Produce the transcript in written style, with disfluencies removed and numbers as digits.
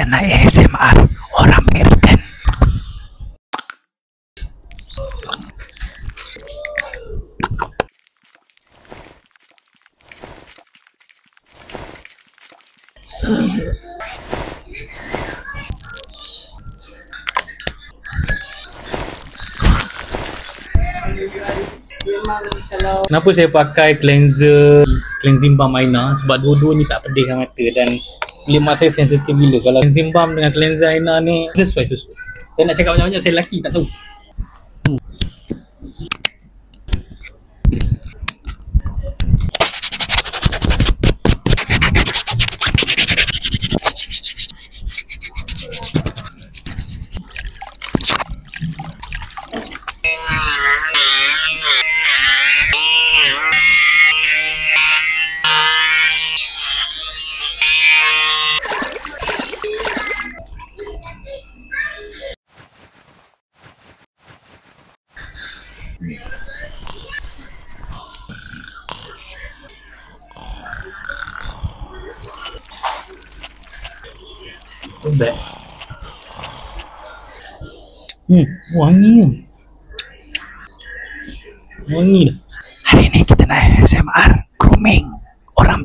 nak ASMR orang American. Kenapa saya pakai cleansing balm Aina? Sebab dua-dua ni tak pedihkan mata dan kulit mata saya sensitif gila. Kalau cleansing balm dengan cleanser Aina ni sesuai. Saya nak cakap banyak-banyak, saya lelaki tak tahu. Lembek. Wangi kan? Wangi dah. Hari ni kita nak ASMR grooming orang